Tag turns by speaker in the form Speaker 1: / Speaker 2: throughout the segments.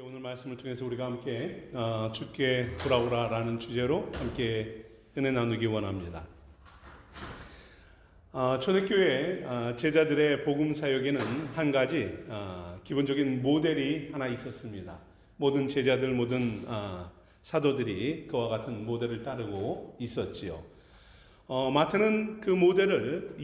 Speaker 1: 오늘 말씀을 통해서 우리가 함께 주께 돌아오라라는 주제로 함께 은혜 나누기 원합니다. 초대교회 제자들의 복음 사역에는 한 가지 기본적인 모델이 하나 있었습니다. 모든 제자들, 모든 사도들이 그와 같은 모델을 따르고 있었지요. 마태는 그 모델을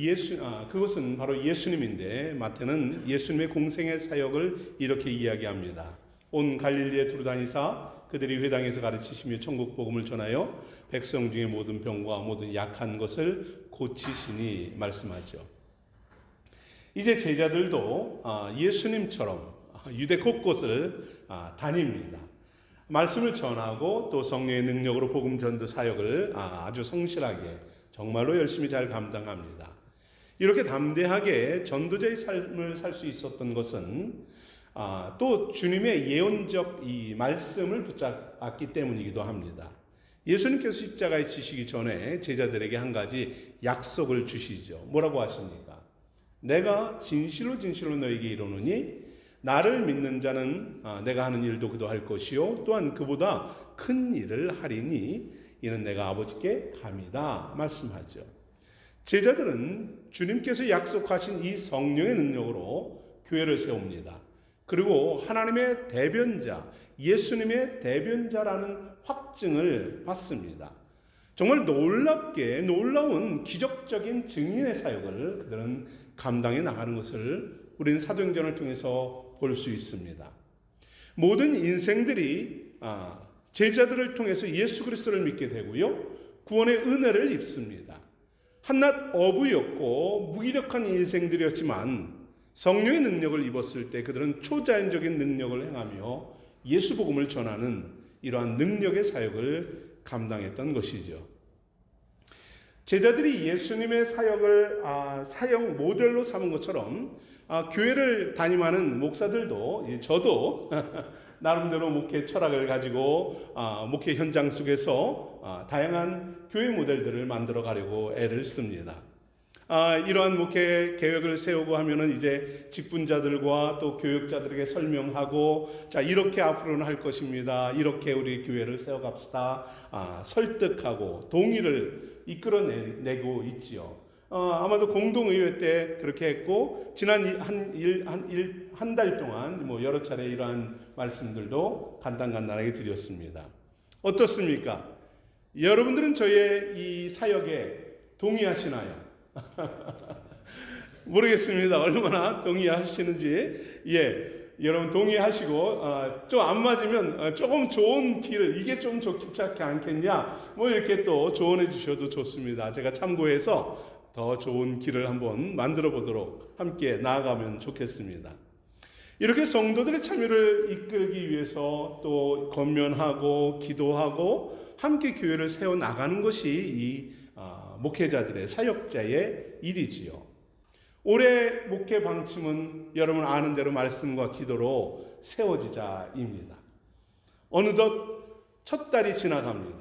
Speaker 1: 그것은 바로 예수님인데, 마태는 예수님의 공생의 사역을 이렇게 이야기합니다. 온 갈릴리에 두루다니사 그들이 회당에서 가르치시며 천국 복음을 전하여 백성 중에 모든 병과 모든 약한 것을 고치시니 말씀하죠. 이제 제자들도 예수님처럼 유대 곳곳을 다닙니다. 말씀을 전하고 또 성령의 능력으로 복음 전도 사역을 아주 성실하게 정말로 열심히 잘 감당합니다. 이렇게 담대하게 전도자의 삶을 살 수 있었던 것은 또 주님의 예언적 이 말씀을 붙잡았기 때문이기도 합니다. 예수님께서 십자가에 지시기 전에 제자들에게 한 가지 약속을 주시죠. 뭐라고 하십니까? 내가 진실로 진실로 너에게 이르노니 나를 믿는 자는 내가 하는 일도 그도 할 것이요 또한 그보다 큰 일을 하리니 이는 내가 아버지께 감이다 말씀하죠. 제자들은 주님께서 약속하신 이 성령의 능력으로 교회를 세웁니다. 그리고 하나님의 대변자, 예수님의 대변자라는 확증을 받습니다. 정말 놀라운 기적적인 증인의 사역을 그들은 감당해 나가는 것을 우리는 사도행전을 통해서 볼 수 있습니다. 모든 인생들이 제자들을 통해서 예수 그리스도를 믿게 되고요, 구원의 은혜를 입습니다. 한낱 어부였고 무기력한 인생들이었지만 성령의 능력을 입었을 때 그들은 초자연적인 능력을 행하며 예수 복음을 전하는 이러한 능력의 사역을 감당했던 것이죠. 제자들이 예수님의 사역을 사역 모델로 삼은 것처럼 교회를 담임하는 목사들도, 저도 나름대로 목회 철학을 가지고 목회 현장 속에서 다양한 교회 모델들을 만들어 가려고 애를 씁니다. 이러한 목회 계획을 세우고 하면은 이제 직분자들과 또 교육자들에게 설명하고, 자, 이렇게 앞으로는 할 것입니다. 이렇게 우리 교회를 세워갑시다. 설득하고 동의를 이끌어내고 있지요. 아마도 공동의회 때 그렇게 했고, 지난 한 달 동안 여러 차례 이러한 말씀들도 간단하게 드렸습니다. 어떻습니까? 여러분들은 저의 이 사역에 동의하시나요? 모르겠습니다. 얼마나 동의하시는지. 여러분 동의하시고 좀 안 맞으면 조금 좋은 길, 이게 좀 좋지 않겠냐, 이렇게 또 조언해 주셔도 좋습니다. 제가 참고해서 더 좋은 길을 한번 만들어 보도록 함께 나아가면 좋겠습니다. 이렇게 성도들의 참여를 이끌기 위해서 또 권면하고 기도하고 함께 교회를 세워 나가는 것이 이 목회자들의, 사역자의 일이지요. 올해 목회 방침은 여러분 아는 대로 말씀과 기도로 세워지자입니다. 어느덧 첫 달이 지나갑니다.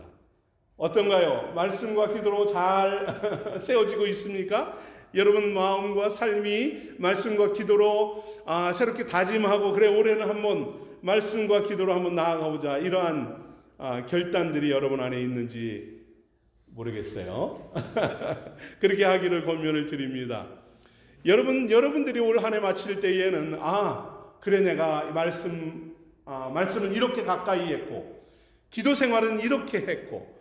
Speaker 1: 어떤가요? 말씀과 기도로 잘 세워지고 있습니까? 여러분 마음과 삶이 말씀과 기도로 새롭게 다짐하고, 그래 올해는 한번 말씀과 기도로 한번 나아가보자, 이러한 결단들이 여러분 안에 있는지 모르겠어요. 그렇게 하기를 권면을 드립니다. 여러분들이 올 한 해 마칠 때에는 그래 내가 말씀을 이렇게 가까이 했고, 기도 생활은 이렇게 했고,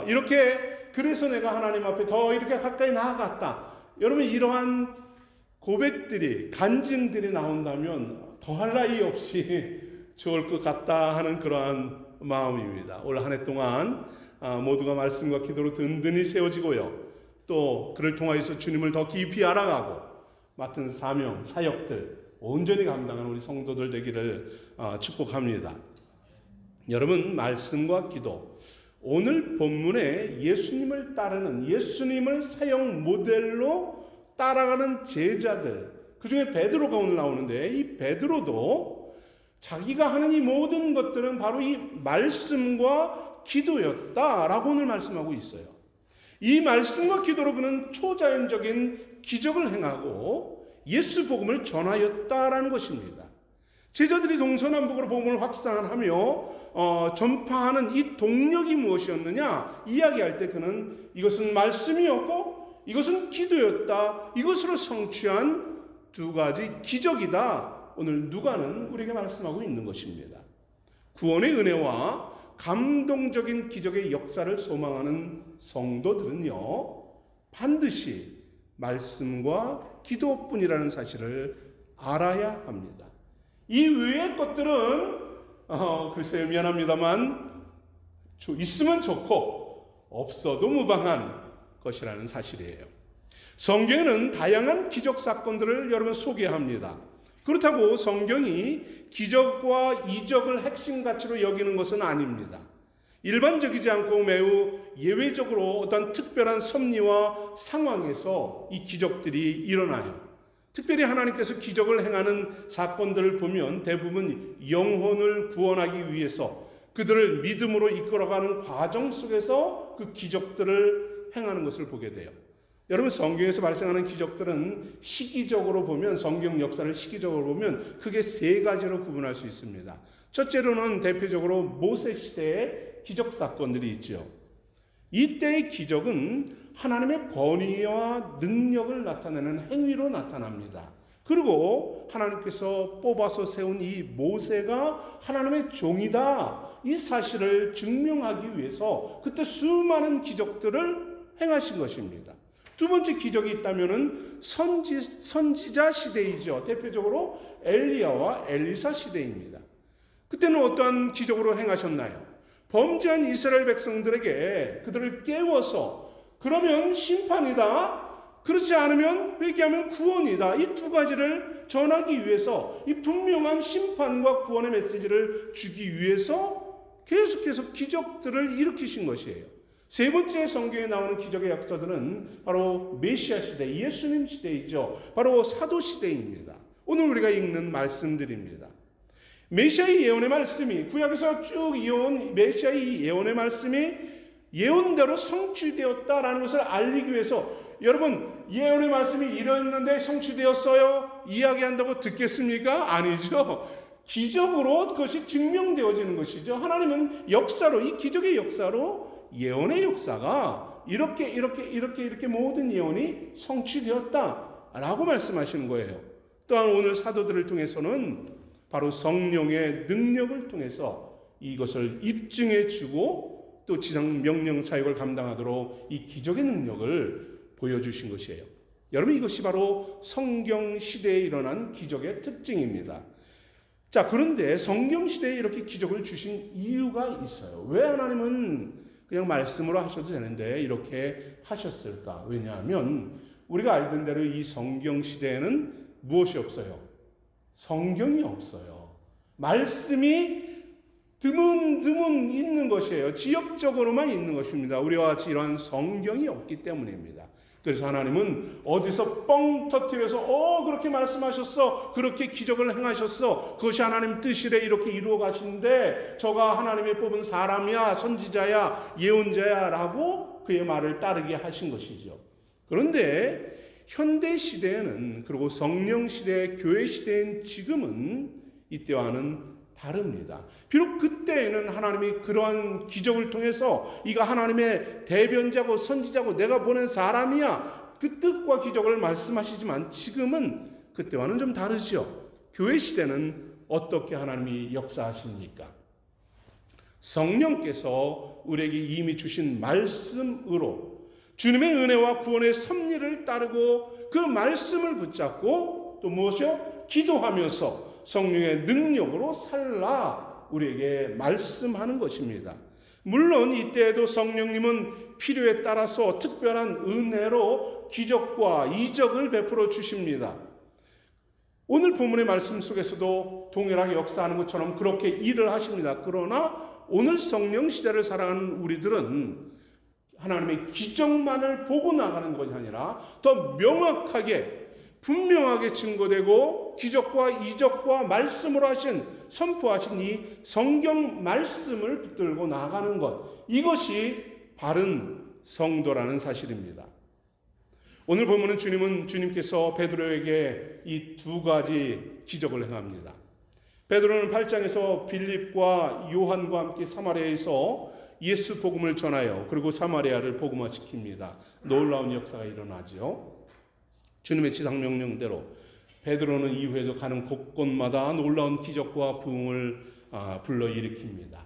Speaker 1: 이렇게 그래서 내가 하나님 앞에 더 이렇게 가까이 나아갔다. 여러분 이러한 고백들이, 간증들이 나온다면 더할 나위 없이 좋을 것 같다 하는 그러한 마음입니다. 올 한 해 동안 모두가 말씀과 기도로 든든히 세워지고요, 또 그를 통하여서 주님을 더 깊이 알아가고 맡은 사명, 사역들 온전히 감당하는 우리 성도들 되기를 축복합니다. 여러분 말씀과 기도, 오늘 본문에 예수님을 따르는, 예수님을 사역 모델로 따라가는 제자들, 그 중에 베드로가 오늘 나오는데, 이 베드로도 자기가 하는 이 모든 것들은 바로 이 말씀과 기도였다라고 오늘 말씀하고 있어요. 이 말씀과 기도로 그는 초자연적인 기적을 행하고 예수 복음을 전하였다라는 것입니다. 제자들이 동서남북으로 복음을 확산하며 전파하는 이 동력이 무엇이었느냐 이야기할 때 그는 이것은 말씀이었고 이것은 기도였다. 이것으로 성취한 두 가지 기적이다. 오늘 누가는 우리에게 말씀하고 있는 것입니다. 구원의 은혜와 감동적인 기적의 역사를 소망하는 성도들은요, 반드시 말씀과 기도뿐이라는 사실을 알아야 합니다. 이 외의 것들은 글쎄요, 미안합니다만 있으면 좋고 없어도 무방한 것이라는 사실이에요. 성경에는 다양한 기적 사건들을 여러분 소개합니다. 그렇다고 성경이 기적과 이적을 핵심 가치로 여기는 것은 아닙니다. 일반적이지 않고 매우 예외적으로 어떤 특별한 섭리와 상황에서 이 기적들이 일어나요. 특별히 하나님께서 기적을 행하는 사건들을 보면 대부분 영혼을 구원하기 위해서 그들을 믿음으로 이끌어가는 과정 속에서 그 기적들을 행하는 것을 보게 돼요. 여러분, 성경에서 발생하는 기적들은 시기적으로 보면, 성경 역사를 시기적으로 보면 크게 세 가지로 구분할 수 있습니다. 첫째로는 대표적으로 모세 시대의 기적 사건들이 있죠. 이때의 기적은 하나님의 권위와 능력을 나타내는 행위로 나타납니다. 그리고 하나님께서 뽑아서 세운 이 모세가 하나님의 종이다, 이 사실을 증명하기 위해서 그때 수많은 기적들을 행하신 것입니다. 두 번째 기적이 있다면은 선지자 시대이죠. 대표적으로 엘리야와 엘리사 시대입니다. 그때는 어떠한 기적으로 행하셨나요? 범죄한 이스라엘 백성들에게 그들을 깨워서 그러면 심판이다, 그렇지 않으면 회개하면 구원이다, 이 두 가지를 전하기 위해서 이 분명한 심판과 구원의 메시지를 주기 위해서 계속해서 기적들을 일으키신 것이에요. 세 번째 성경에 나오는 기적의 역사들은 바로 메시아 시대, 예수님 시대이죠. 바로 사도 시대입니다. 오늘 우리가 읽는 말씀들입니다. 메시아의 예언의 말씀이, 구약에서 쭉 이어온 메시아의 예언의 말씀이 예언대로 성취되었다라는 것을 알리기 위해서, 여러분, 예언의 말씀이 이랬는데 성취되었어요? 이야기한다고 듣겠습니까? 아니죠. 기적으로 그것이 증명되어지는 것이죠. 하나님은 역사로, 이 기적의 역사로 예언의 역사가 이렇게 모든 예언이 성취되었다라고 말씀하시는 거예요. 또한 오늘 사도들을 통해서는 바로 성령의 능력을 통해서 이것을 입증해 주고 또 지상 명령 사역을 감당하도록 이 기적의 능력을 보여주신 것이에요. 여러분, 이것이 바로 성경 시대에 일어난 기적의 특징입니다. 자, 그런데 성경 시대에 이렇게 기적을 주신 이유가 있어요. 왜 하나님은 그냥 말씀으로 하셔도 되는데 이렇게 하셨을까? 왜냐하면 우리가 알던 대로 이 성경 시대에는 무엇이 없어요? 성경이 없어요. 말씀이 드문드문 있는 것이에요. 지역적으로만 있는 것입니다. 우리와 같이 이러한 성경이 없기 때문입니다. 그래서 하나님은 어디서 뻥 터뜨려서 그렇게 말씀하셨어, 그렇게 기적을 행하셨어, 그것이 하나님 뜻이래, 이렇게 이루어 가시는데 저가 하나님이 뽑은 사람이야, 선지자야, 예언자야 라고 그의 말을 따르게 하신 것이죠. 그런데 현대 시대에는, 그리고 성령 시대, 교회 시대인 지금은 이때와는 다릅니다. 비록 그때에는 하나님이 그러한 기적을 통해서 이가 하나님의 대변자고 선지자고 내가 보낸 사람이야, 그 뜻과 기적을 말씀하시지만 지금은 그때와는 좀 다르죠. 교회 시대는 어떻게 하나님이 역사하십니까? 성령께서 우리에게 이미 주신 말씀으로 주님의 은혜와 구원의 섭리를 따르고 그 말씀을 붙잡고 또 무엇이요? 기도하면서 성령의 능력으로 살라 우리에게 말씀하는 것입니다. 물론 이때에도 성령님은 필요에 따라서 특별한 은혜로 기적과 이적을 베풀어 주십니다. 오늘 본문의 말씀 속에서도 동일하게 역사하는 것처럼 그렇게 일을 하십니다. 그러나 오늘 성령 시대를 살아가는 우리들은 하나님의 기적만을 보고 나가는 것이 아니라 더 명확하게 분명하게 증거되고 기적과 이적과 말씀으로 선포하신 이 성경 말씀을 붙들고 나가는 것, 이것이 바른 성도라는 사실입니다. 오늘 보면은 주님께서 베드로에게 이 두 가지 기적을 행합니다. 베드로는 8장에서 빌립과 요한과 함께 사마리아에서 예수 복음을 전하여 그리고 사마리아를 복음화시킵니다. 놀라운 역사가 일어나죠. 주님의 지상 명령대로 베드로는 이후에도 가는 곳곳마다 놀라운 기적과 부흥을 불러일으킵니다.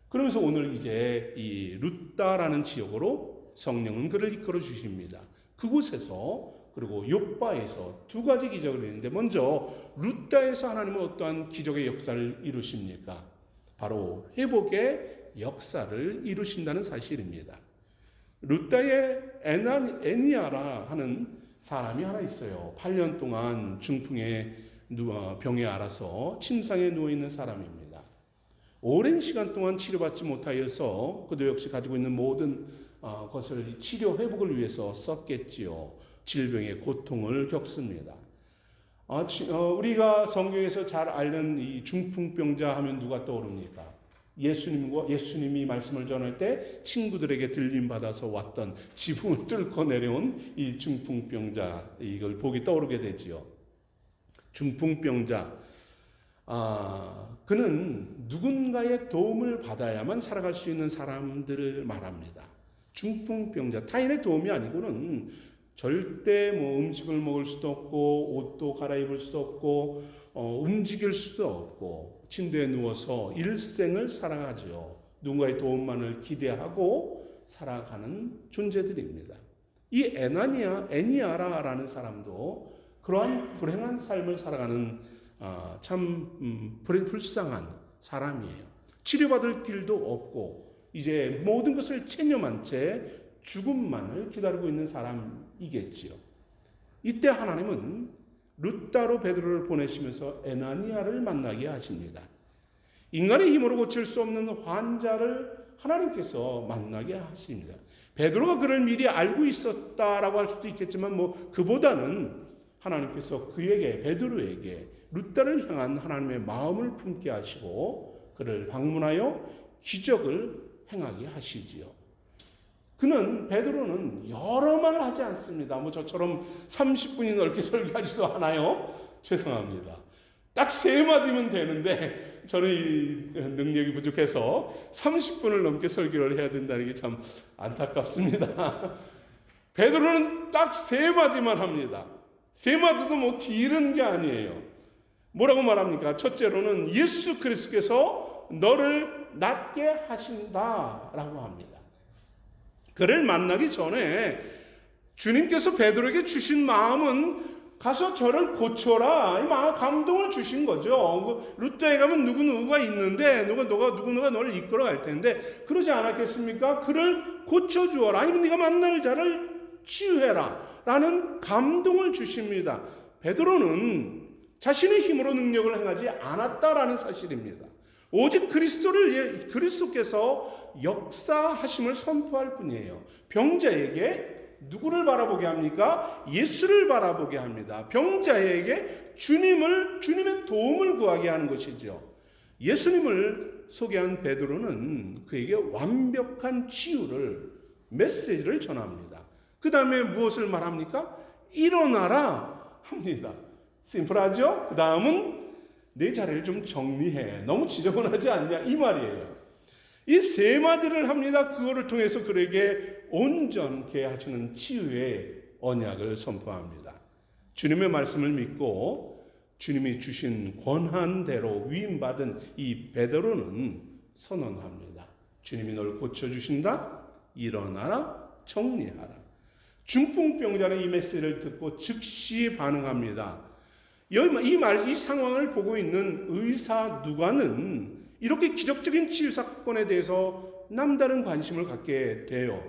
Speaker 1: 그러면서 오늘 이제 이 룻다라는 지역으로 성령은 그를 이끌어 주십니다. 그곳에서 그리고 욥바에서 두 가지 기적을 했는데, 먼저 룻다에서 하나님은 어떠한 기적의 역사를 이루십니까? 바로 회복의 역사를 이루신다는 사실입니다. 룻다에 애니아라 하는 사람이 하나 있어요. 8년 동안 중풍의 병에 앓아서 침상에 누워있는 사람입니다. 오랜 시간 동안 치료받지 못하여서 그도 역시 가지고 있는 모든 것을 치료 회복을 위해서 썼겠지요. 질병의 고통을 겪습니다. 우리가 성경에서 잘 알는 이 중풍병자 하면 누가 떠오릅니까? 예수님이 말씀을 전할 때 친구들에게 들림받아서 왔던 지붕을 뚫고 내려온 이 중풍병자, 이걸 보기 떠오르게 되지요. 중풍병자, 그는 누군가의 도움을 받아야만 살아갈 수 있는 사람들을 말합니다. 중풍병자, 타인의 도움이 아니고는 절대 음식을 먹을 수도 없고 옷도 갈아입을 수도 없고 움직일 수도 없고 침대에 누워서 일생을 살아가죠. 누군가의 도움만을 기대하고 살아가는 존재들입니다. 이 애니아라라는 사람도 그러한 불행한 삶을 살아가는 참 불쌍한 사람이에요. 치료받을 길도 없고 이제 모든 것을 체념한 채 죽음만을 기다리고 있는 사람이겠지요. 이때 하나님은 룻다로 베드로를 보내시면서 애나니아를 만나게 하십니다. 인간의 힘으로 고칠 수 없는 환자를 하나님께서 만나게 하십니다. 베드로가 그를 미리 알고 있었다라고 할 수도 있겠지만 그보다는 하나님께서 베드로에게 룻다를 향한 하나님의 마음을 품게 하시고 그를 방문하여 기적을 행하게 하시지요. 베드로는 여러 말을 하지 않습니다. 저처럼 30분이 넘게 설교하지도 않아요. 죄송합니다. 딱 3마디면 되는데 저는 이 능력이 부족해서 30분을 넘게 설교를 해야 된다는 게 참 안타깝습니다. 베드로는 딱 3마디만 합니다. 3마디도 길은 게 아니에요. 뭐라고 말합니까? 첫째로는 예수 그리스도께서 너를 낫게 하신다라고 합니다. 그를 만나기 전에 주님께서 베드로에게 주신 마음은 가서 저를 고쳐라, 이 마음 감동을 주신 거죠. 룻다에 가면 누구누구가 있는데 누구누가 너를 이끌어 갈 텐데 그러지 않았겠습니까? 그를 고쳐주어라, 아니면 네가 만날 자를 치유해라 라는 감동을 주십니다. 베드로는 자신의 힘으로 능력을 행하지 않았다라는 사실입니다. 오직 그리스도께서 역사하심을 선포할 뿐이에요. 병자에게 누구를 바라보게 합니까? 예수를 바라보게 합니다. 병자에게 주님의 도움을 구하게 하는 것이죠. 예수님을 소개한 베드로는 그에게 완벽한 치유를, 메시지를 전합니다. 그 다음에 무엇을 말합니까? 일어나라 합니다. 심플하죠? 그 다음은 내 자리를 좀 정리해. 너무 지저분하지 않냐? 이 말이에요. 이 3마디를 합니다. 그거를 통해서 그에게 온전케 하시는 치유의 언약을 선포합니다. 주님의 말씀을 믿고 주님이 주신 권한대로 위임받은 이 베드로는 선언합니다. 주님이 널 고쳐주신다. 일어나라. 정리하라. 중풍병자는 이 메시지를 듣고 즉시 반응합니다. 이 상황을 보고 있는 의사 누가는 이렇게 기적적인 치유 사건에 대해서 남다른 관심을 갖게 돼요.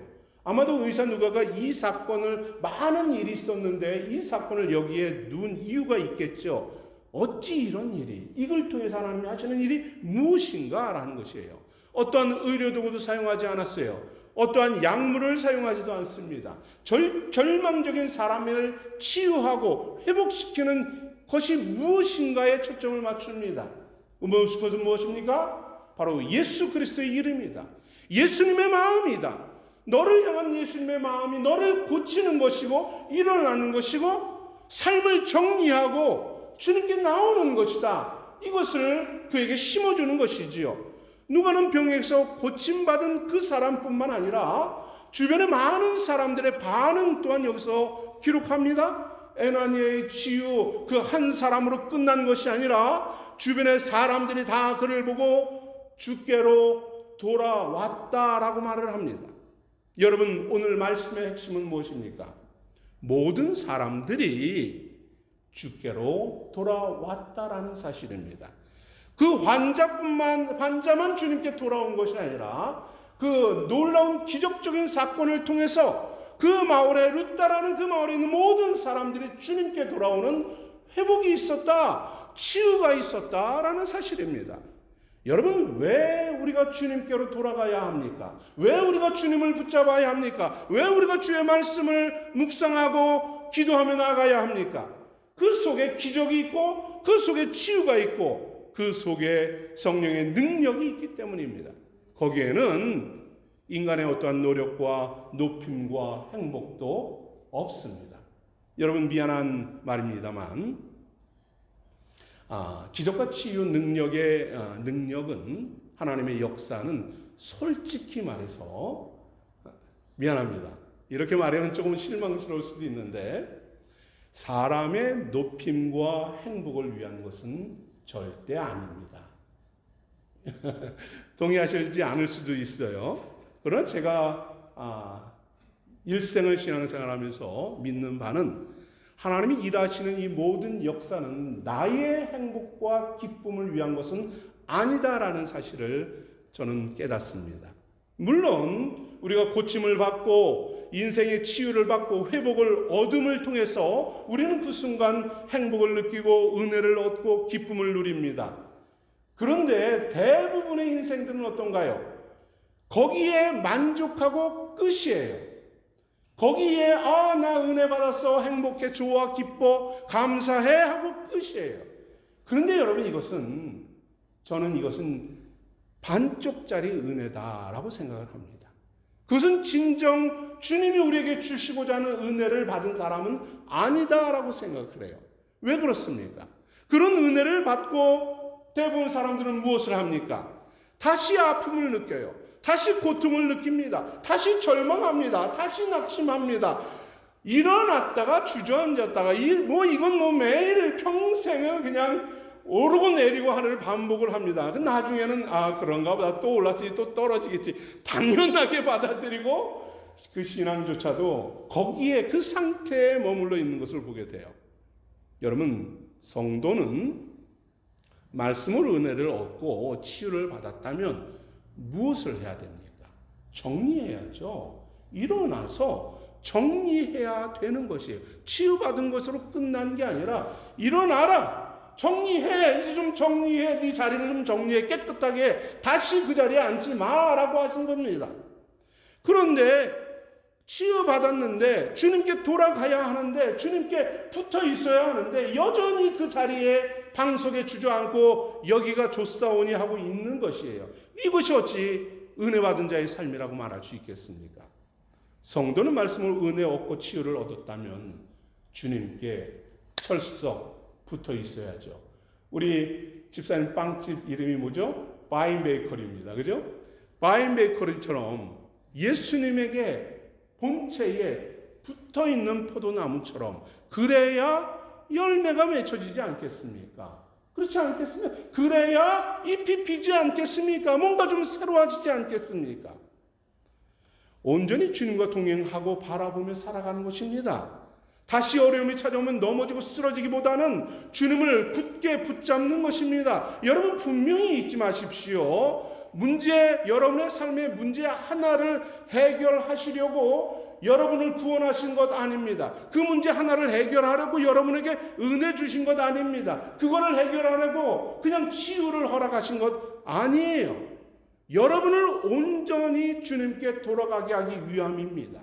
Speaker 1: 아마도 의사 누가가 이 사건을, 많은 일이 있었는데 이 사건을 여기에 둔 이유가 있겠죠. 어찌 이런 일이, 이걸 통해서 하나님이 하시는 일이 무엇인가 라는 것이에요. 어떠한 의료도구도 사용하지 않았어요. 어떠한 약물을 사용하지도 않습니다. 절망적인 사람을 치유하고 회복시키는 것이 무엇인가에 초점을 맞춥니다. 그것은 무엇입니까? 바로 예수 그리스도의 이름이다. 예수님의 마음이다. 너를 향한 예수님의 마음이 너를 고치는 것이고 일어나는 것이고 삶을 정리하고 주님께 나오는 것이다 이것을 그에게 심어주는 것이지요. 누가는 병에서 고침받은 그 사람뿐만 아니라 주변의 많은 사람들의 반응 또한 여기서 기록합니다. 에나니의 치유 그 한 사람으로 끝난 것이 아니라 주변의 사람들이 다 그를 보고 주께로 돌아왔다라고 말을 합니다. 여러분, 오늘 말씀의 핵심은 무엇입니까? 모든 사람들이 주께로 돌아왔다라는 사실입니다. 그 환자만 주님께 돌아온 것이 아니라 그 놀라운 기적적인 사건을 통해서 그 마을에 루다라는 그 마을에 있는 모든 사람들이 주님께 돌아오는 회복이 있었다, 치유가 있었다라는 사실입니다. 여러분, 왜 우리가 주님께로 돌아가야 합니까? 왜 우리가 주님을 붙잡아야 합니까? 왜 우리가 주의 말씀을 묵상하고 기도하며 나아가야 합니까? 그 속에 기적이 있고 그 속에 치유가 있고 그 속에 성령의 능력이 있기 때문입니다. 거기에는 인간의 어떠한 노력과 높임과 행복도 없습니다. 여러분, 미안한 말입니다만 기적과 치유 능력은 하나님의 역사는 솔직히 말해서 미안합니다. 이렇게 말하면 조금 실망스러울 수도 있는데 사람의 높임과 행복을 위한 것은 절대 아닙니다. 동의하시지 않을 수도 있어요. 그러나 제가 일생을 신앙생활하면서 믿는 바는 하나님이 일하시는 이 모든 역사는 나의 행복과 기쁨을 위한 것은 아니다라는 사실을 저는 깨닫습니다. 물론 우리가 고침을 받고 인생의 치유를 받고 회복을 얻음을 통해서 우리는 그 순간 행복을 느끼고 은혜를 얻고 기쁨을 누립니다. 그런데 대부분의 인생들은 어떤가요? 거기에 만족하고 끝이에요. 거기에 나 은혜 받았어, 행복해, 좋아, 기뻐, 감사해 하고 끝이에요. 그런데 여러분, 저는 이것은 반쪽짜리 은혜다라고 생각을 합니다. 그것은 진정 주님이 우리에게 주시고자 하는 은혜를 받은 사람은 아니다라고 생각을 해요. 왜 그렇습니까? 그런 은혜를 받고 대부분 사람들은 무엇을 합니까? 다시 아픔을 느껴요. 다시 고통을 느낍니다. 다시 절망합니다. 다시 낙심합니다. 일어났다가 주저앉았다가 이건 매일 평생을 그냥 오르고 내리고 하를 반복을 합니다. 나중에는 그런가 보다, 또 올랐으니 또 떨어지겠지, 당연하게 받아들이고 그 신앙조차도 거기에 그 상태에 머물러 있는 것을 보게 돼요. 여러분, 성도는 말씀으로 은혜를 얻고 치유를 받았다면 무엇을 해야 됩니까? 정리해야죠. 일어나서 정리해야 되는 것이에요. 치유받은 것으로 끝난 게 아니라 일어나라, 정리해, 이제 좀 정리해, 네 자리를 좀 정리해, 깨끗하게 다시 그 자리에 앉지 마라고 하신 겁니다. 그런데 치유받았는데 주님께 돌아가야 하는데, 주님께 붙어 있어야 하는데 여전히 그 자리에 방석에 주저앉고 여기가 좋사오니 하고 있는 것이에요. 이것이 어찌 은혜 받은 자의 삶이라고 말할 수 있겠습니까? 성도는 말씀을 은혜 얻고 치유를 얻었다면 주님께 철썩 붙어 있어야죠. 우리 집사님 빵집 이름이 뭐죠? 바인 베이커리입니다. 그죠? 바인 베이커리처럼 예수님에게 본체에 붙어 있는 포도나무처럼 그래야 열매가 맺혀지지 않겠습니까? 그렇지 않겠습니까? 그래야 잎이 피지 않겠습니까? 뭔가 좀 새로워지지 않겠습니까? 온전히 주님과 동행하고 바라보며 살아가는 것입니다. 다시 어려움이 찾아오면 넘어지고 쓰러지기보다는 주님을 굳게 붙잡는 것입니다. 여러분, 분명히 잊지 마십시오. 여러분의 삶의 문제 하나를 해결하시려고 여러분을 구원하신 것 아닙니다. 그 문제 하나를 해결하려고 여러분에게 은혜 주신 것 아닙니다. 그거를 해결하려고 그냥 치유를 허락하신 것 아니에요. 여러분을 온전히 주님께 돌아가게 하기 위함입니다.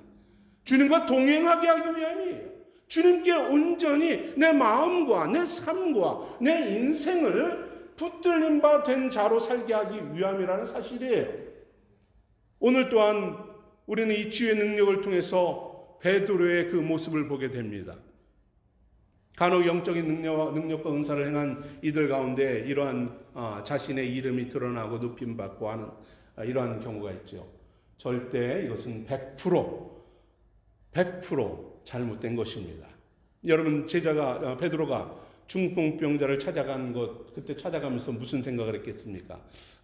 Speaker 1: 주님과 동행하게 하기 위함이에요. 주님께 온전히 내 마음과 내 삶과 내 인생을 붙들린 바 된 자로 살게 하기 위함이라는 사실이에요. 오늘 또한 우리는 이 치유의 능력을 통해서 베드로의 그 모습을 보게 됩니다. 간혹 영적인 능력과 은사를 행한 이들 가운데 이러한 자신의 이름이 드러나고 높임받고 하는 이러한 경우가 있죠. 절대 이것은 100% 잘못된 것입니다. 여러분, 제자가 베드로가 중풍병자를 찾아간 것, 그때 찾아가면서 무슨 생각을 했겠습니까?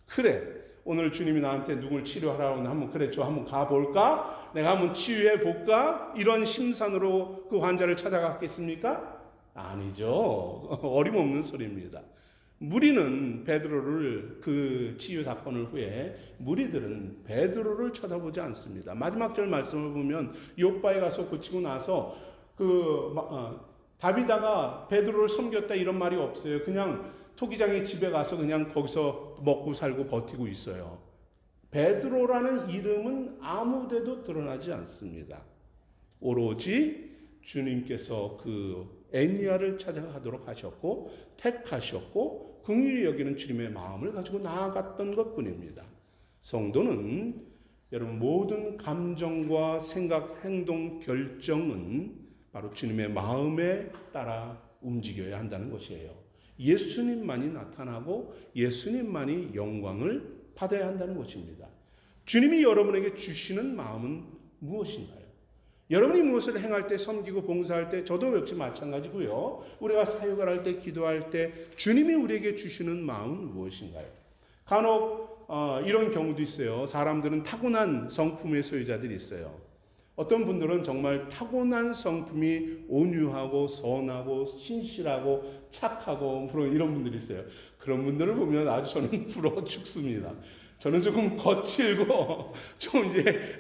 Speaker 1: 그래, 오늘 주님이 나한테 누굴 치료하라고 하면 그래, 저 한번 가볼까? 내가 한번 치유해 볼까? 이런 심산으로 그 환자를 찾아갔겠습니까? 아니죠. 어림없는 소리입니다. 무리는 베드로를, 그 치유 사건을 후에 무리들은 베드로를 쳐다보지 않습니다. 마지막 절 말씀을 보면 요바에 가서 고치고 나서 다비다가 베드로를 섬겼다 이런 말이 없어요. 그냥 토기장의 집에 가서 그냥 거기서 먹고 살고 버티고 있어요. 베드로라는 이름은 아무데도 드러나지 않습니다. 오로지 주님께서 그 애니야를 찾아가도록 하셨고 택하셨고 긍휼히 여기는 주님의 마음을 가지고 나아갔던 것뿐입니다. 성도는 여러분, 모든 감정과 생각, 행동, 결정은 바로 주님의 마음에 따라 움직여야 한다는 것이에요. 예수님만이 나타나고 예수님만이 영광을 받아야 한다는 것입니다. 주님이 여러분에게 주시는 마음은 무엇인가요? 여러분이 무엇을 행할 때, 섬기고 봉사할 때, 저도 역시 마찬가지고요. 우리가 사역을 할 때, 기도할 때 주님이 우리에게 주시는 마음은 무엇인가요? 간혹 이런 경우도 있어요. 사람들은 타고난 성품의 소유자들이 있어요. 어떤 분들은 정말 타고난 성품이 온유하고 선하고 신실하고 착하고 이런 분들이 있어요. 그런 분들을 보면 아주 저는 부러워 죽습니다. 저는 조금 거칠고 좀 이제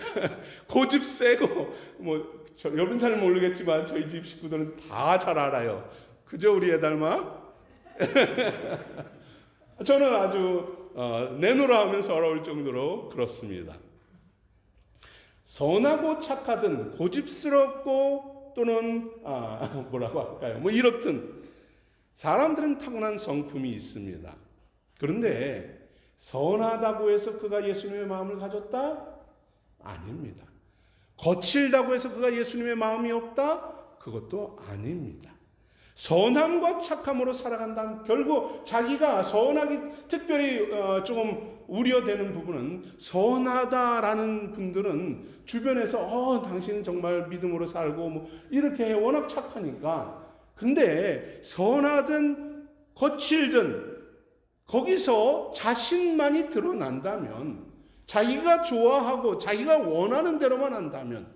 Speaker 1: 고집 세고 여러분 잘 모르겠지만 저희 집 식구들은 다 잘 알아요. 그저 우리 애 닮아? 저는 아주 내놓으라 하면 서러울 정도로 그렇습니다. 선하고 착하든 고집스럽고 또는 뭐라고 할까요? 이렇든 사람들은 타고난 성품이 있습니다. 그런데 선하다고 해서 그가 예수님의 마음을 가졌다? 아닙니다. 거칠다고 해서 그가 예수님의 마음이 없다? 그것도 아닙니다. 선함과 착함으로 살아간다면 결국 자기가 선하기, 특별히 조금 우려되는 부분은 선하다라는 분들은 주변에서 당신은 정말 믿음으로 살고 이렇게 워낙 착하니까. 근데 선하든 거칠든 거기서 자신만이 드러난다면, 자기가 좋아하고 자기가 원하는 대로만 한다면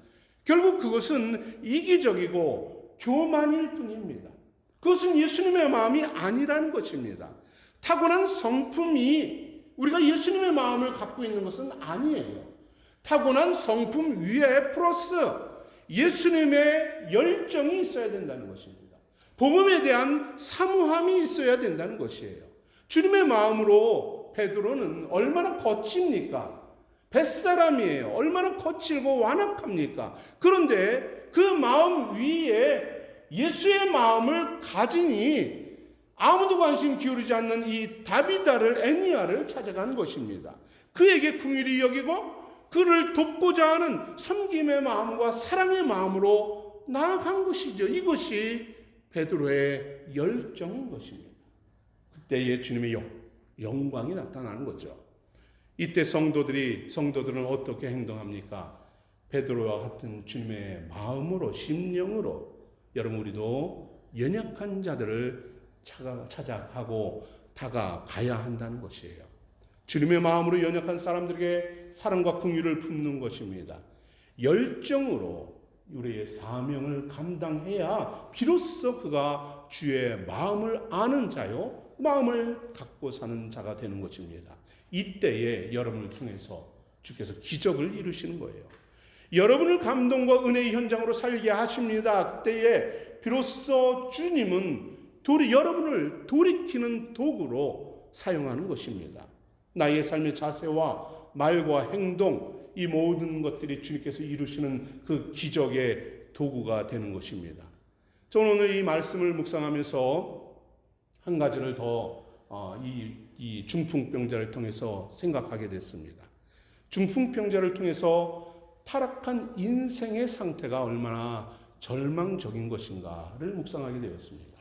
Speaker 1: 결국 그것은 이기적이고 교만일 뿐입니다. 그것은 예수님의 마음이 아니라는 것입니다. 타고난 성품이 우리가 예수님의 마음을 갖고 있는 것은 아니에요. 타고난 성품 위에 플러스 예수님의 열정이 있어야 된다는 것입니다. 복음에 대한 사모함이 있어야 된다는 것이에요. 주님의 마음으로 베드로는 얼마나 거칩니까? 뱃사람이에요. 얼마나 거칠고 완악합니까? 그런데 그 마음 위에 예수의 마음을 가지니 아무도 관심 기울이지 않는 이 다비다를, 애니야를 찾아간 것입니다. 그에게 긍휼히 여기고 그를 돕고자 하는 섬김의 마음과 사랑의 마음으로 나아간 것이죠. 이것이 베드로의 열정인 것입니다. 그때의 주님의 영광이 나타나는 거죠. 이때 성도들은 어떻게 행동합니까? 베드로와 같은 주님의 마음으로, 심령으로 여러분, 우리도 연약한 자들을 찾아가고 다가가야 한다는 것이에요. 주님의 마음으로 연약한 사람들에게 사랑과 긍휼을 품는 것입니다. 열정으로 우리의 사명을 감당해야 비로소 그가 주의 마음을 아는 자요, 마음을 갖고 사는 자가 되는 것입니다. 이때에 여러분을 통해서 주께서 기적을 이루시는 거예요. 여러분을 감동과 은혜의 현장으로 살게 하십니다. 그때에 비로소 주님은 여러분을 돌이키는 도구로 사용하는 것입니다. 나의 삶의 자세와 말과 행동, 이 모든 것들이 주님께서 이루시는 그 기적의 도구가 되는 것입니다. 저는 오늘 이 말씀을 묵상하면서 한 가지를 더 이 중풍병자를 통해서 생각하게 됐습니다. 중풍병자를 통해서 타락한 인생의 상태가 얼마나 절망적인 것인가를 묵상하게 되었습니다.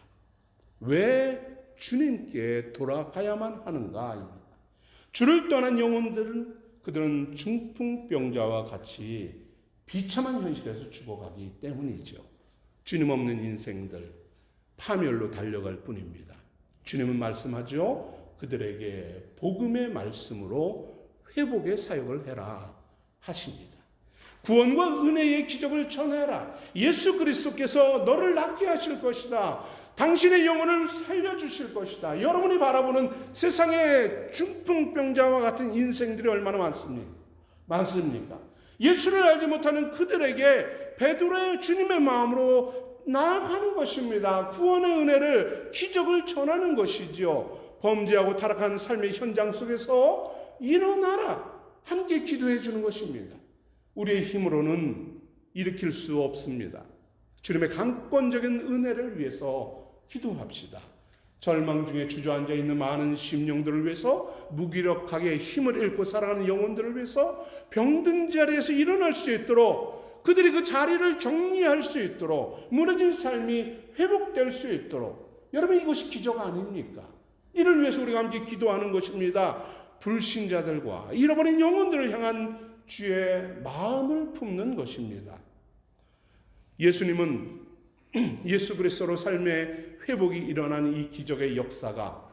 Speaker 1: 왜 주님께 돌아가야만 하는가입니다. 주를 떠난 영혼들은 그들은 중풍병자와 같이 비참한 현실에서 죽어가기 때문이죠. 주님 없는 인생들 파멸로 달려갈 뿐입니다. 주님은 말씀하죠. 그들에게 복음의 말씀으로 회복의 사역을 해라 하십니다. 구원과 은혜의 기적을 전해라. 예수 그리스도께서 너를 낫게 하실 것이다. 당신의 영혼을 살려주실 것이다. 여러분이 바라보는 세상의 중풍병자와 같은 인생들이 얼마나 많습니까? 예수를 알지 못하는 그들에게 베드로의 주님의 마음으로 나아가는 것입니다. 구원의 은혜를, 기적을 전하는 것이지요. 범죄하고 타락한 삶의 현장 속에서 일어나라. 함께 기도해 주는 것입니다. 우리의 힘으로는 일으킬 수 없습니다. 주님의 강권적인 은혜를 위해서 기도합시다. 절망 중에 주저앉아 있는 많은 심령들을 위해서, 무기력하게 힘을 잃고 살아가는 영혼들을 위해서 병든 자리에서 일어날 수 있도록, 그들이 그 자리를 정리할 수 있도록, 무너진 삶이 회복될 수 있도록. 여러분, 이것이 기적 아닙니까? 이를 위해서 우리가 함께 기도하는 것입니다. 불신자들과 잃어버린 영혼들을 향한 주의 마음을 품는 것입니다. 예수님은 예수 그리스도로 삶의 회복이 일어난 이 기적의 역사가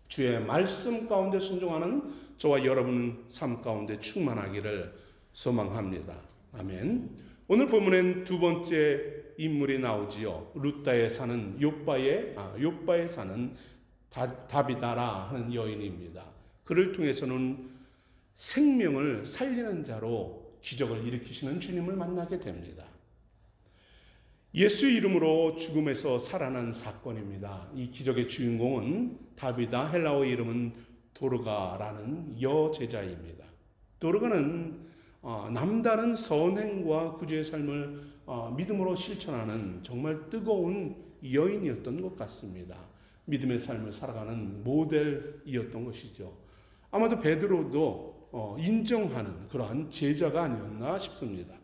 Speaker 1: 주의 말씀 가운데 순종하는 저와 여러분 삶 가운데 충만하기를 소망합니다. 아멘. 오늘 본문엔 두 번째 인물이 나오지요. 룻다에 사는 욥바에 사는 다비다라 하는 여인입니다. 그를 통해서는 생명을 살리는 자로 기적을 일으키시는 주님을 만나게 됩니다. 예수 이름으로 죽음에서 살아난 사건입니다. 이 기적의 주인공은 다비다, 헬라어 이름은 도르가라는 여제자입니다. 도르가는 남다른 선행과 구제의 삶을 믿음으로 실천하는 정말 뜨거운 여인이었던 것 같습니다. 믿음의 삶을 살아가는 모델이었던 것이죠. 아마도 베드로도 인정하는 그러한 제자가 아니었나 싶습니다.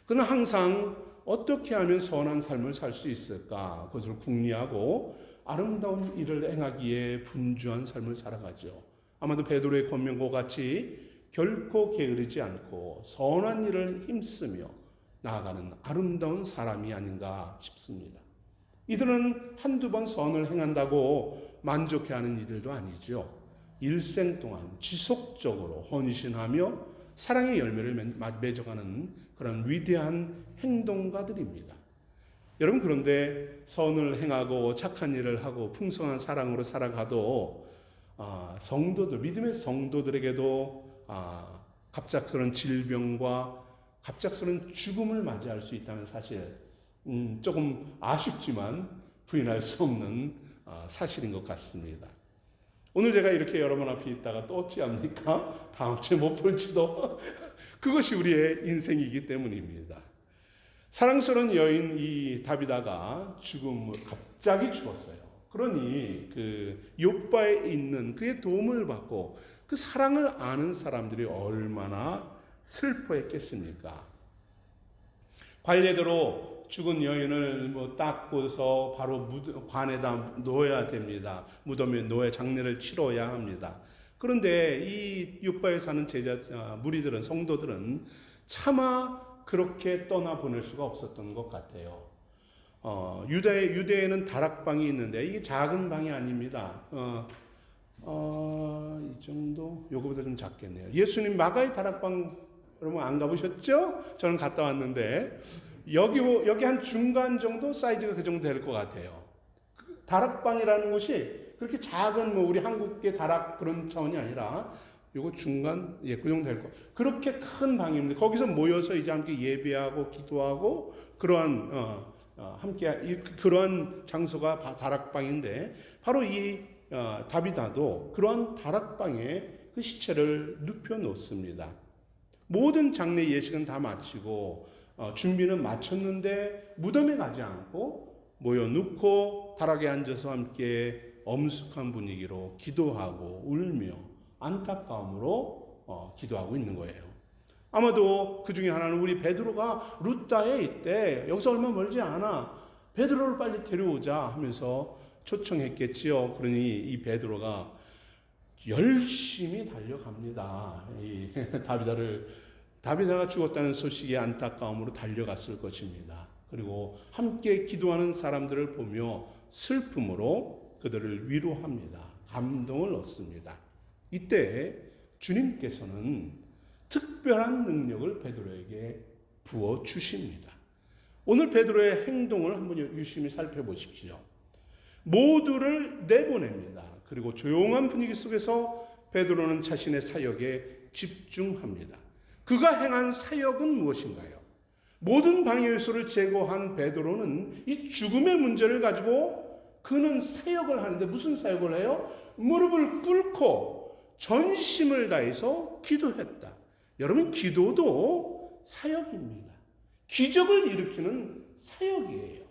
Speaker 1: 그는 항상 어떻게 하면 선한 삶을 살 수 있을까? 그것을 궁리하고 아름다운 일을 행하기에 분주한 삶을 살아가죠. 아마도 베드로의 권면과 같이 결코 게으르지 않고 선한 일을 힘쓰며 나아가는 아름다운 사람이 아닌가 싶습니다. 이들은 한두 번 선을 행한다고 만족해하는 이들도 아니죠. 일생 동안 지속적으로 헌신하며 사랑의 열매를 맺어가는 그런 위대한 행동가들입니다. 여러분, 그런데 선을 행하고 착한 일을 하고 풍성한 사랑으로 살아가도 성도들, 믿음의 성도들에게도 갑작스러운 질병과 갑작스러운 죽음을 맞이할 수 있다는 사실, 조금 아쉽지만 부인할 수 없는 사실인 것 같습니다. 오늘 제가 이렇게 여러분 앞에 있다가 또 어찌합니까? 다음 주에 못 볼지도. 그것이 우리의 인생이기 때문입니다. 사랑스러운 여인 이 다비다가 갑자기 죽었어요. 그러니 그 욥바에 있는 그의 도움을 받고 그 사랑을 아는 사람들이 얼마나 슬퍼했겠습니까? 관례대로 죽은 여인을 닦고서 바로 관에다 놓아야 됩니다. 무덤에 놓아 장례를 치러야 합니다. 그런데 이 욥바에 사는 무리들은, 성도들은 차마 그렇게 떠나보낼 수가 없었던 것 같아요. 유대에는 다락방이 있는데 이게 작은 방이 아닙니다. 이 정도? 요거보다 좀 작겠네요. 예수님 마가의 다락방 여러분 안 가보셨죠? 저는 갔다 왔는데 여기 한 중간 정도 사이즈가 그 정도 될 것 같아요. 다락방이라는 곳이 그렇게 작은 우리 한국의 다락 그런 차원이 아니라 요거 중간 그 정도 될 거. 그렇게 큰 방입니다. 거기서 모여서 이제 함께 예배하고 기도하고 그러한 함께 그러한 장소가 다락방인데 바로 이 다비다도 그러한 다락방에 그 시체를 눕혀 놓습니다. 모든 장례 예식은 다 마치고 준비는 마쳤는데 무덤에 가지 않고 모여 눕고 다락에 앉아서 함께 엄숙한 분위기로 기도하고 울며 안타까움으로 기도하고 있는 거예요. 아마도 그 중에 하나는 우리 베드로가 루다에 있대. 여기서 얼마 멀지 않아. 베드로를 빨리 데려오자 하면서 초청했겠지요. 그러니 이 베드로가 열심히 달려갑니다. 이 다비다가 죽었다는 소식에 안타까움으로 달려갔을 것입니다. 그리고 함께 기도하는 사람들을 보며 슬픔으로 그들을 위로합니다. 감동을 얻습니다. 이때 주님께서는 특별한 능력을 베드로에게 부어 주십니다. 오늘 베드로의 행동을 한번 유심히 살펴보십시오. 모두를 내보냅니다. 그리고 조용한 분위기 속에서 베드로는 자신의 사역에 집중합니다. 그가 행한 사역은 무엇인가요? 모든 방해 요소를 제거한 베드로는 이 죽음의 문제를 가지고 그는 사역을 하는데 무슨 사역을 해요? 무릎을 꿇고 전심을 다해서 기도했다. 여러분, 기도도 사역입니다. 기적을 일으키는 사역이에요.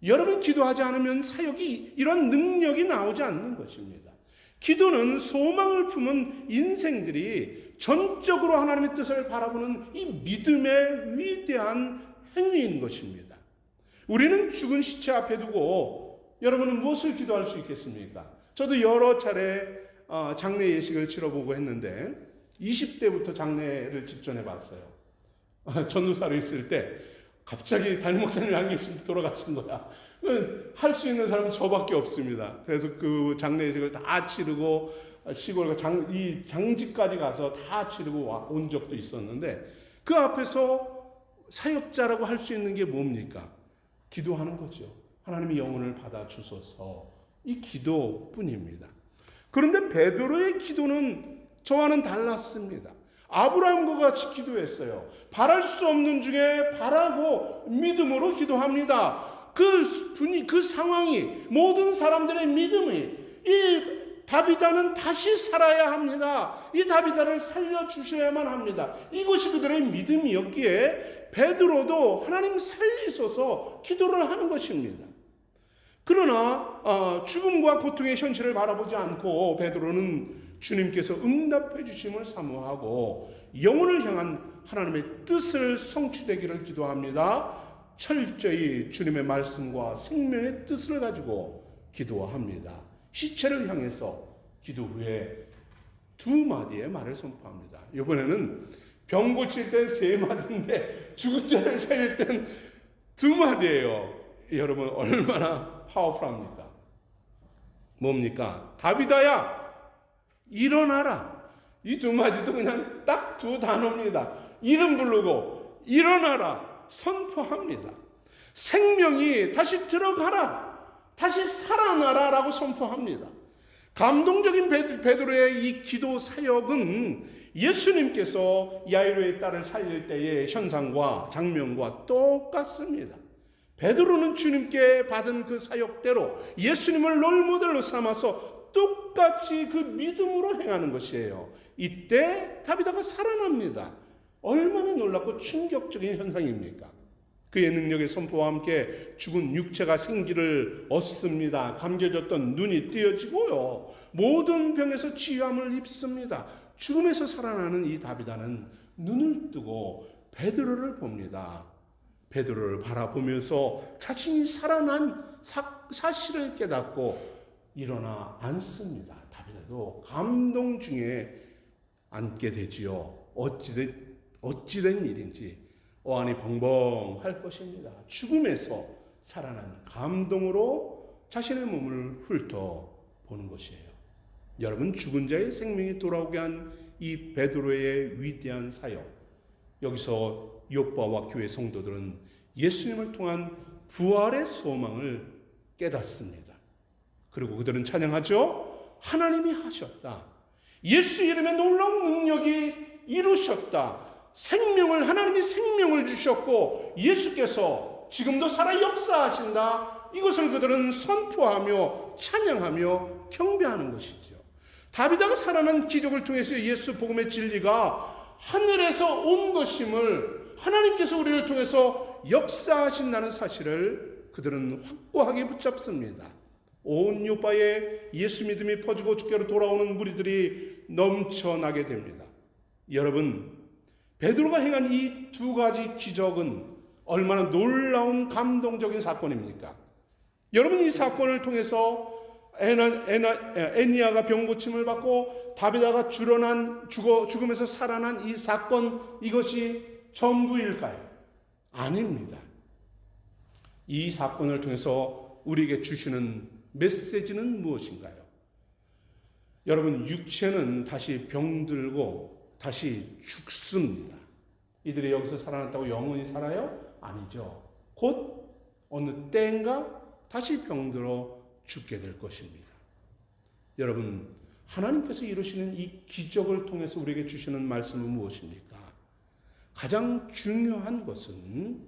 Speaker 1: 여러분, 기도하지 않으면 사역이 이런 능력이 나오지 않는 것입니다. 기도는 소망을 품은 인생들이 전적으로 하나님의 뜻을 바라보는 이 믿음의 위대한 행위인 것입니다. 우리는 죽은 시체 앞에 두고 여러분은 무엇을 기도할 수 있겠습니까? 저도 여러 차례 장례 예식을 치러보고 했는데 20대부터 장례를 집전해 봤어요. 전도사로 있을 때 갑자기 담임 목사님이 한 계신 돌아가신 거야. 할 수 있는 사람은 저밖에 없습니다. 그래서 그 장례 예식을 다 치르고 시골 장지까지 가서 다 치르고 온 적도 있었는데 그 앞에서 사역자라고 할 수 있는 게 뭡니까? 기도하는 거죠. 하나님이 영혼을 받아 주소서. 이 기도뿐입니다. 그런데 베드로의 기도는 저와는 달랐습니다. 아브라함과 같이 기도했어요. 바랄 수 없는 중에 바라고 믿음으로 기도합니다. 그 상황이, 모든 사람들의 믿음이, 이 다비다는 다시 살아야 합니다. 이 다비다를 살려주셔야만 합니다. 이것이 그들의 믿음이었기에 베드로도 하나님 살리소서 기도를 하는 것입니다. 그러나 죽음과 고통의 현실을 바라보지 않고 베드로는 주님께서 응답해 주심을 사모하고 영혼을 향한 하나님의 뜻을 성취되기를 기도합니다. 철저히 주님의 말씀과 생명의 뜻을 가지고 기도합니다. 시체를 향해서 기도 후에 2마디의 말을 선포합니다. 이번에는 병 고칠 땐 3마디인데 죽은 자를 살릴 땐 2마디예요. 여러분, 얼마나 파워풀합니까? 뭡니까? 다비다야, 일어나라. 이 2마디도 그냥 딱 2단어입니다. 이름 부르고 일어나라 선포합니다. 생명이 다시 들어가라, 다시 살아나라 라고 선포합니다. 감동적인 베드로의 이 기도 사역은 예수님께서 야이로의 딸을 살릴 때의 현상과 장면과 똑같습니다. 베드로는 주님께 받은 그 사역대로 예수님을 롤모델로 삼아서 똑같이 그 믿음으로 행하는 것이에요. 이때 다비다가 살아납니다. 얼마나 놀랍고 충격적인 현상입니까? 그의 능력의 선포와 함께 죽은 육체가 생기를 얻습니다. 감겨졌던 눈이 띄어지고요. 모든 병에서 치유함을 입습니다. 죽음에서 살아나는 이 다비다는 눈을 뜨고 베드로를 봅니다. 베드로를 바라보면서 자신이 살아난 사실을 깨닫고 일어나 앉습니다. 다비다도 감동 중에 앉게 되지요. 어찌된 일인지 어안이 벙벙할 것입니다. 죽음에서 살아난 감동으로 자신의 몸을 훑어보는 것이에요. 여러분, 죽은 자의 생명이 돌아오게 한 이 베드로의 위대한 사역, 여기서 요바와 교회 성도들은 예수님을 통한 부활의 소망을 깨닫습니다. 그리고 그들은 찬양하죠. 하나님이 하셨다. 예수 이름의 놀라운 능력이 이루셨다. 하나님이 생명을 주셨고 예수께서 지금도 살아 역사하신다. 이것을 그들은 선포하며 찬양하며 경배하는 것이죠. 다비다가 살아난 기적을 통해서 예수 복음의 진리가 하늘에서 온 것임을, 하나님께서 우리를 통해서 역사하신다는 사실을 그들은 확고하게 붙잡습니다. 온 요바에 예수 믿음이 퍼지고 주께로 돌아오는 무리들이 넘쳐나게 됩니다. 여러분, 베드로가 행한 이 두 가지 기적은 얼마나 놀라운 감동적인 사건입니까? 여러분, 이 사건을 통해서 애니아가 병 고침을 받고 다비다가 죽음에서 살아난 이 사건, 이것이 전부일까요? 아닙니다. 이 사건을 통해서 우리에게 주시는 메시지는 무엇인가요? 여러분, 육체는 다시 병들고 다시 죽습니다. 이들이 여기서 살아났다고 영원히 살아요? 아니죠. 곧 어느 때인가 다시 병들어 죽게 될 것입니다. 여러분, 하나님께서 이루시는 이 기적을 통해서 우리에게 주시는 말씀은 무엇입니까? 가장 중요한 것은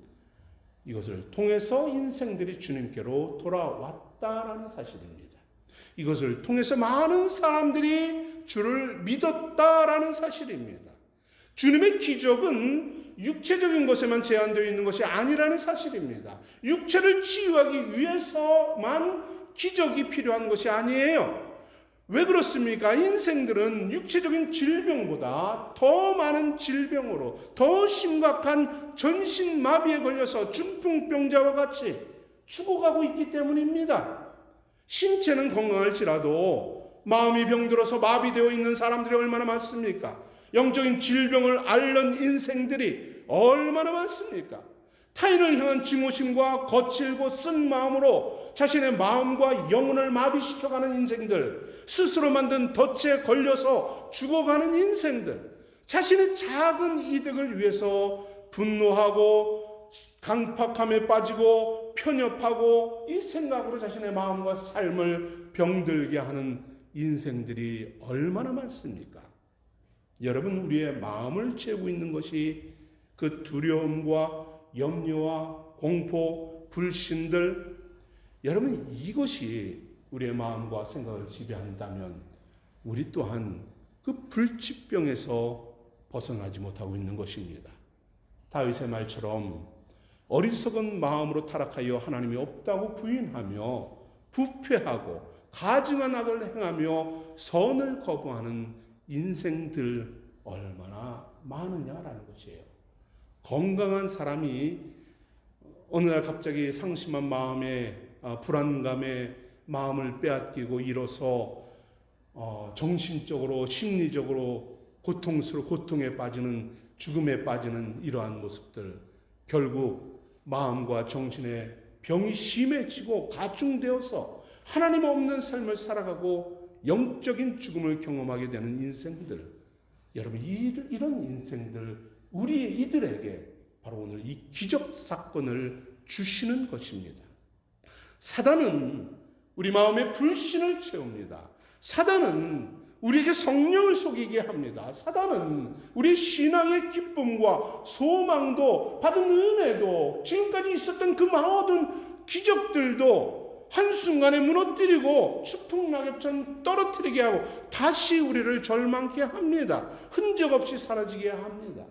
Speaker 1: 이것을 통해서 인생들이 주님께로 돌아왔다라는 사실입니다. 이것을 통해서 많은 사람들이 주를 믿었다라는 사실입니다. 주님의 기적은 육체적인 것에만 제한되어 있는 것이 아니라는 사실입니다. 육체를 치유하기 위해서만 기적이 필요한 것이 아니에요. 왜 그렇습니까? 인생들은 육체적인 질병보다 더 많은 질병으로, 더 심각한 전신마비에 걸려서 중풍병자와 같이 죽어가고 있기 때문입니다. 신체는 건강할지라도 마음이 병들어서 마비되어 있는 사람들이 얼마나 많습니까? 영적인 질병을 앓는 인생들이 얼마나 많습니까? 타인을 향한 증오심과 거칠고 쓴 마음으로 자신의 마음과 영혼을 마비시켜가는 인생들, 스스로 만든 덫에 걸려서 죽어가는 인생들, 자신의 작은 이득을 위해서 분노하고 강팍함에 빠지고 편협하고 이 생각으로 자신의 마음과 삶을 병들게 하는 인생들이 얼마나 많습니까? 여러분, 우리의 마음을 채우고 있는 것이 그 두려움과 염려와 공포, 불신들, 여러분, 이것이 우리의 마음과 생각을 지배한다면 우리 또한 그 불치병에서 벗어나지 못하고 있는 것입니다. 다윗의 말처럼 어리석은 마음으로 타락하여 하나님이 없다고 부인하며 부패하고 가증한 악을 행하며 선을 거부하는 인생들 얼마나 많으냐라는 것이에요. 건강한 사람이 어느 날 갑자기 상심한 마음에 불안감에 마음을 빼앗기고 일어서 정신적으로 심리적으로 고통에 빠지는, 죽음에 빠지는 이러한 모습들, 결국 마음과 정신의 병이 심해지고 가중되어서 하나님 없는 삶을 살아가고 영적인 죽음을 경험하게 되는 인생들, 여러분, 이런 인생들, 이들에게 바로 오늘 이 기적 사건을 주시는 것입니다. 사단은 우리 마음에 불신을 채웁니다. 사단은 우리에게 성령을 속이게 합니다. 사단은 우리 신앙의 기쁨과 소망도, 받은 은혜도, 지금까지 있었던 그 모든 기적들도 한순간에 무너뜨리고 추풍낙엽처럼 떨어뜨리게 하고 다시 우리를 절망케 합니다. 흔적 없이 사라지게 합니다.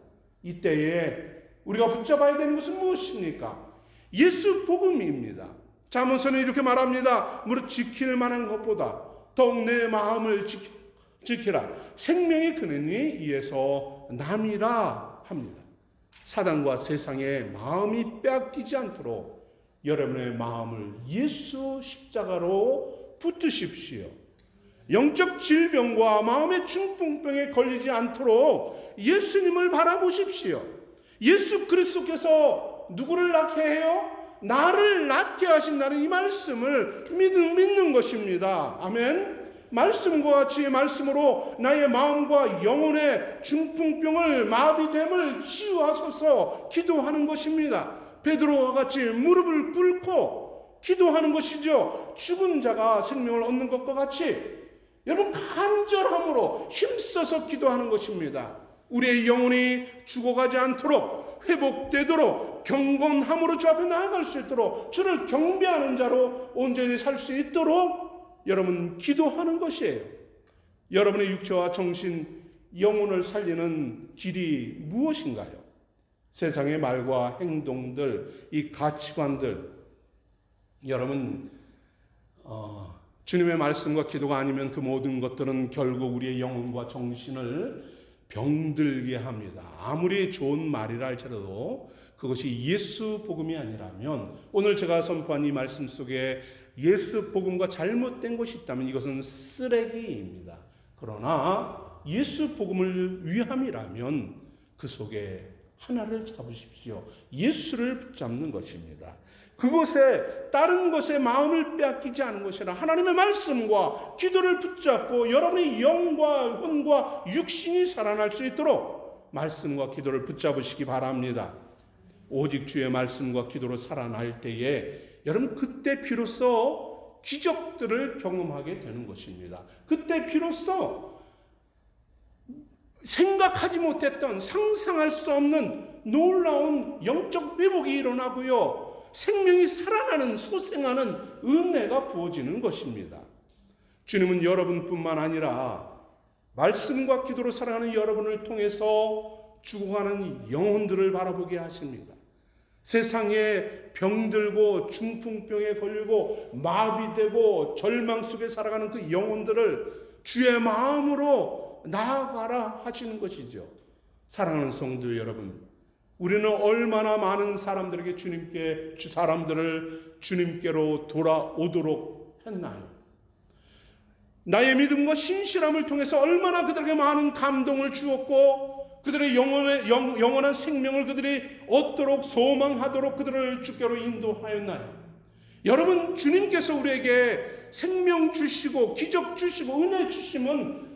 Speaker 1: 이때에 우리가 붙잡아야 되는 것은 무엇입니까? 예수 복음입니다. 잠언서는 이렇게 말합니다. 무릇 지킬 만한 것보다 더욱 내 마음을 지키라. 생명의 근원이 이에서 남이라 합니다. 사단과 세상의 마음이 빼앗기지 않도록 여러분의 마음을 예수 십자가로 붙드십시오. 영적 질병과 마음의 중풍병에 걸리지 않도록 예수님을 바라보십시오. 예수 그리스도께서 누구를 낳게 해요? 나를 낳게 하신다는 이 말씀을 믿는 것입니다. 아멘. 말씀과 같이 말씀으로 나의 마음과 영혼의 중풍병을, 마비됨을 치유하소서 기도하는 것입니다. 베드로와 같이 무릎을 꿇고 기도하는 것이죠. 죽은 자가 생명을 얻는 것과 같이 여러분, 간절함으로 힘써서 기도하는 것입니다. 우리의 영혼이 죽어가지 않도록, 회복되도록, 경건함으로 주 앞에 나아갈 수 있도록, 주를 경배하는 자로 온전히 살 수 있도록 여러분 기도하는 것이에요. 여러분의 육체와 정신, 영혼을 살리는 길이 무엇인가요? 세상의 말과 행동들, 이 가치관들, 여러분 주님의 말씀과 기도가 아니면 그 모든 것들은 결국 우리의 영혼과 정신을 병들게 합니다. 아무리 좋은 말이라 할지라도 그것이 예수 복음이 아니라면, 오늘 제가 선포한 이 말씀 속에 예수 복음과 잘못된 것이 있다면 이것은 쓰레기입니다. 그러나 예수 복음을 위함이라면 그 속에 하나를 잡으십시오. 예수를 붙잡는 것입니다. 그것에 다른 것에 마음을 빼앗기지 않은 것이라 하나님의 말씀과 기도를 붙잡고 여러분의 영과魂과 육신이 살아날 수 있도록 말씀과 기도를 붙잡으시기 바랍니다. 오직 주의 말씀과 기도로 살아날 때에 여러분, 그때 비로소 기적들을 경험하게 되는 것입니다. 그때 비로소 생각하지 못했던, 상상할 수 없는 놀라운 영적 회복이 일어나고요, 생명이 살아나는, 소생하는 은혜가 부어지는 것입니다. 주님은 여러분뿐만 아니라 말씀과 기도로 살아가는 여러분을 통해서 죽어가는 영혼들을 바라보게 하십니다. 세상에 병들고 중풍병에 걸리고 마비되고 절망 속에 살아가는 그 영혼들을 주의 마음으로 나아가라 하시는 것이죠. 사랑하는 성도 여러분, 우리는 얼마나 많은 사람들에게 사람들을 주님께로 돌아오도록 했나요? 나의 믿음과 신실함을 통해서 얼마나 그들에게 많은 감동을 주었고, 그들의 영원한 생명을 그들이 얻도록 소망하도록 그들을 주께로 인도하였나요? 여러분, 주님께서 우리에게 생명 주시고 기적 주시고 은혜 주심은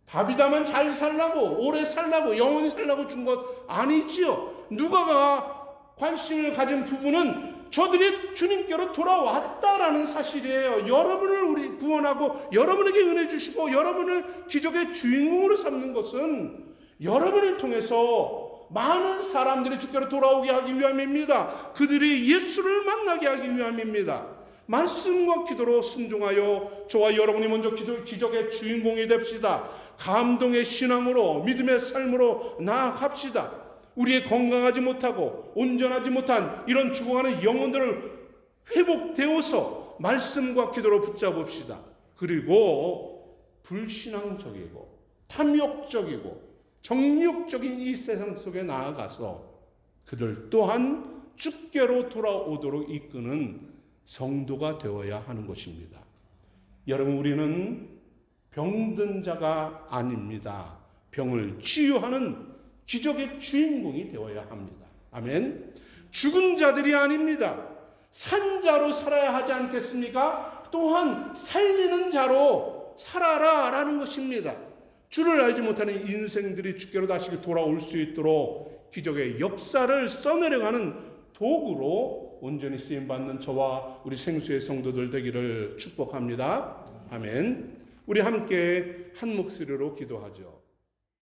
Speaker 1: 다비다만 잘 살라고, 오래 살라고, 영원히 살라고 준 것 아니지요. 누가가 관심을 가진 부분은 저들이 주님께로 돌아왔다라는 사실이에요. 여러분을 우리 구원하고 여러분에게 은혜 주시고 여러분을 기적의 주인공으로 삼는 것은 여러분을 통해서 많은 사람들이 주께로 돌아오게 하기 위함입니다. 그들이 예수를 만나게 하기 위함입니다. 말씀과 기도로 순종하여 저와 여러분이 먼저 기적의 주인공이 됩시다. 감동의 신앙으로, 믿음의 삶으로 나아갑시다. 우리의 건강하지 못하고 온전하지 못한 이런 죽어가는 영혼들을 회복되어서 말씀과 기도로 붙잡읍시다. 그리고 불신앙적이고 탐욕적이고 정욕적인 이 세상 속에 나아가서 그들 또한 주께로 돌아오도록 이끄는 성도가 되어야 하는 것입니다. 여러분, 우리는 병든 자가 아닙니다. 병을 치유하는 기적의 주인공이 되어야 합니다. 아멘. 죽은 자들이 아닙니다. 산 자로 살아야 하지 않겠습니까? 또한 살리는 자로 살아라 라는 것입니다. 주를 알지 못하는 인생들이 주께로 다시 돌아올 수 있도록 기적의 역사를 써내려가는 도구로 온전히 쓰임받는 저와 우리 생수의 성도들 되기를 축복합니다. 아멘. 우리 함께 한 목소리로 기도하죠.